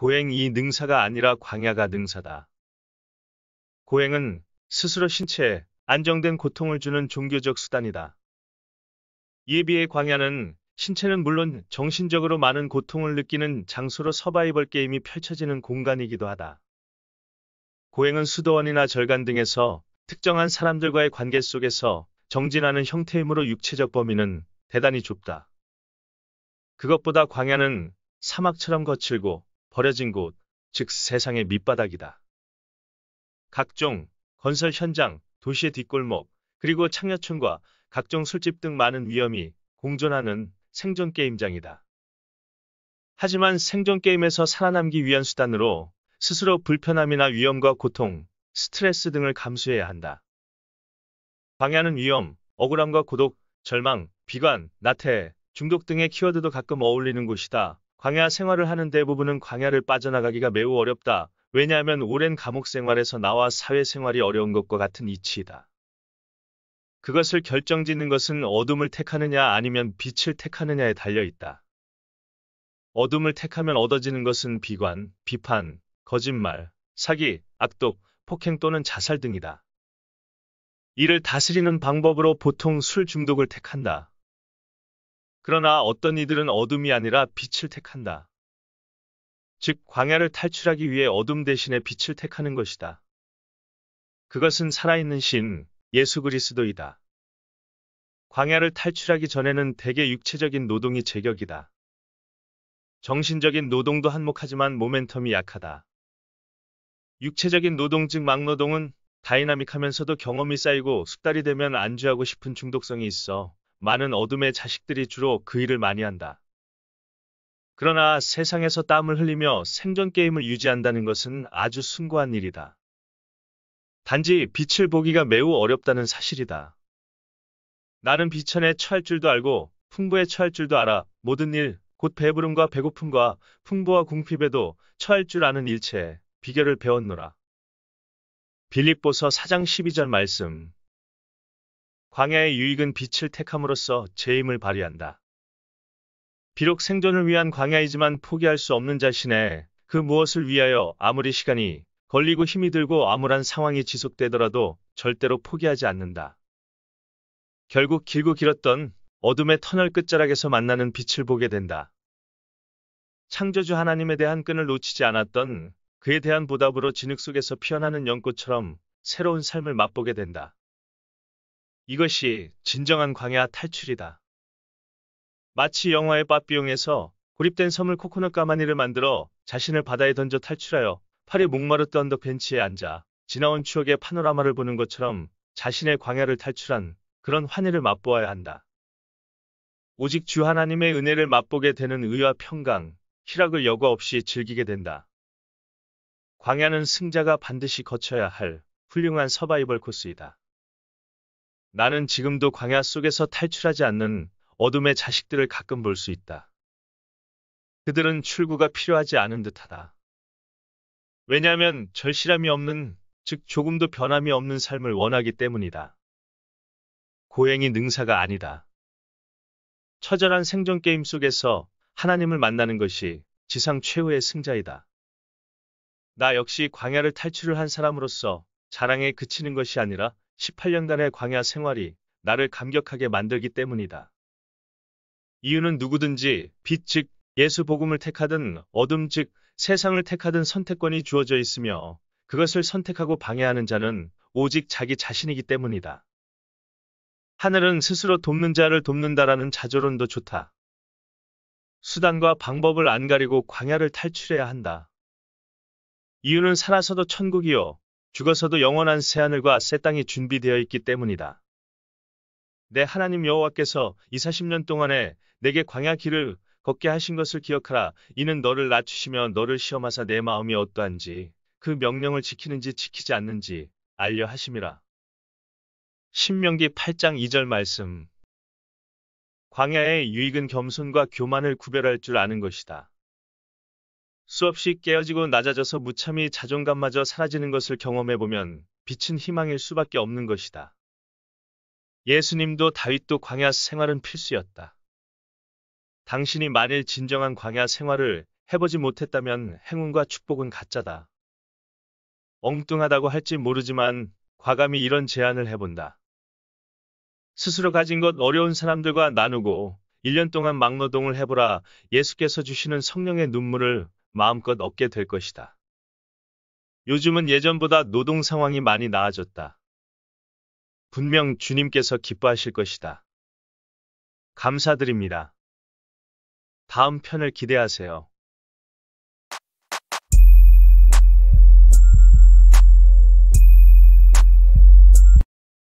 고행이 능사가 아니라 광야가 능사다. 고행은 스스로 신체에 안정된 고통을 주는 종교적 수단이다. 이에 비해 광야는 신체는 물론 정신적으로 많은 고통을 느끼는 장소로 서바이벌 게임이 펼쳐지는 공간이기도 하다. 고행은 수도원이나 절간 등에서 특정한 사람들과의 관계 속에서 정진하는 형태이므로 육체적 범위는 대단히 좁다. 그것보다 광야는 사막처럼 거칠고 버려진 곳, 즉 세상의 밑바닥이다. 각종 건설 현장, 도시의 뒷골목, 그리고 창녀촌과 각종 술집 등 많은 위험이 공존하는 생존 게임장이다. 하지만 생존 게임에서 살아남기 위한 수단으로 스스로 불편함이나 위험과 고통, 스트레스 등을 감수해야 한다. 광야는 위험, 억울함과 고독, 절망, 비관, 나태, 중독 등의 키워드도 가끔 어울리는 곳이다. 광야 생활을 하는 대부분은 광야를 빠져나가기가 매우 어렵다. 왜냐하면 오랜 감옥 생활에서 나와 사회생활이 어려운 것과 같은 이치이다. 그것을 결정짓는 것은 어둠을 택하느냐 아니면 빛을 택하느냐에 달려있다. 어둠을 택하면 얻어지는 것은 비관, 비판, 거짓말, 사기, 악독, 폭행 또는 자살 등이다. 이를 다스리는 방법으로 보통 술 중독을 택한다. 그러나 어떤 이들은 어둠이 아니라 빛을 택한다. 즉, 광야를 탈출하기 위해 어둠 대신에 빛을 택하는 것이다. 그것은 살아있는 신, 예수 그리스도이다. 광야를 탈출하기 전에는 대개 육체적인 노동이 제격이다. 정신적인 노동도 한몫하지만 모멘텀이 약하다. 육체적인 노동 즉 막노동은 다이나믹하면서도 경험이 쌓이고 숙달이 되면 안주하고 싶은 중독성이 있어 많은 어둠의 자식들이 주로 그 일을 많이 한다. 그러나 세상에서 땀을 흘리며 생존 게임을 유지한다는 것은 아주 숭고한 일이다. 단지 빛을 보기가 매우 어렵다는 사실이다. 나는 비천에 처할 줄도 알고 풍부에 처할 줄도 알아. 모든 일, 곧 배부름과 배고픔과 풍부와 궁핍에도 처할 줄 아는 일체의 비결을 배웠노라. 빌립보서 4장 12절 말씀. 광야의 유익은 빛을 택함으로써 제 힘을 발휘한다. 비록 생존을 위한 광야이지만 포기할 수 없는 자신의 그 무엇을 위하여 아무리 시간이 걸리고 힘이 들고 암울한 상황이 지속되더라도 절대로 포기하지 않는다. 결국 길고 길었던 어둠의 터널 끝자락에서 만나는 빛을 보게 된다. 창조주 하나님에 대한 끈을 놓치지 않았던 그에 대한 보답으로 진흙 속에서 피어나는 연꽃처럼 새로운 삶을 맛보게 된다. 이것이 진정한 광야 탈출이다. 마치 영화의 빠삐용에서 고립된 섬을 코코넛 가마니를 만들어 자신을 바다에 던져 탈출하여 팔이 목마르던 언덕 벤치에 앉아 지나온 추억의 파노라마를 보는 것처럼 자신의 광야를 탈출한 그런 환희를 맛보아야 한다. 오직 주 하나님의 은혜를 맛보게 되는 의와 평강, 희락을 여과 없이 즐기게 된다. 광야는 승자가 반드시 거쳐야 할 훌륭한 서바이벌 코스이다. 나는 지금도 광야 속에서 탈출하지 않는 어둠의 자식들을 가끔 볼 수 있다. 그들은 출구가 필요하지 않은 듯하다. 왜냐하면 절실함이 없는, 즉 조금도 변함이 없는 삶을 원하기 때문이다. 고행이 능사가 아니다. 처절한 생존 게임 속에서 하나님을 만나는 것이 지상 최후의 승자이다. 나 역시 광야를 탈출을 한 사람으로서 자랑에 그치는 것이 아니라 18년간의 광야 생활이 나를 감격하게 만들기 때문이다. 이유는 누구든지 빛 즉 예수 복음을 택하든 어둠 즉 세상을 택하든 선택권이 주어져 있으며 그것을 선택하고 방해하는 자는 오직 자기 자신이기 때문이다. 하늘은 스스로 돕는 자를 돕는다라는 자조론도 좋다. 수단과 방법을 안 가리고 광야를 탈출해야 한다. 이유는 살아서도 천국이요, 죽어서도 영원한 새하늘과 새 땅이 준비되어 있기 때문이다. 내 하나님 여호와께서 이 40년 동안에 내게 광야 길을 걷게 하신 것을 기억하라. 이는 너를 낮추시며 너를 시험하사 내 마음이 어떠한지 그 명령을 지키는지 지키지 않는지 알려 하심이라. 신명기 8장 2절 말씀. 광야의 유익은 겸손과 교만을 구별할 줄 아는 것이다. 수없이 깨어지고 낮아져서 무참히 자존감마저 사라지는 것을 경험해보면 빛은 희망일 수밖에 없는 것이다. 예수님도 다윗도 광야 생활은 필수였다. 당신이 만일 진정한 광야 생활을 해보지 못했다면 행운과 축복은 가짜다. 엉뚱하다고 할지 모르지만 과감히 이런 제안을 해본다. 스스로 가진 것 어려운 사람들과 나누고 1년 동안 막노동을 해보라. 예수께서 주시는 성령의 눈물을 마음껏 얻게 될 것이다. 요즘은 예전보다 노동 상황이 많이 나아졌다. 분명 주님께서 기뻐하실 것이다. 감사드립니다. 다음 편을 기대하세요.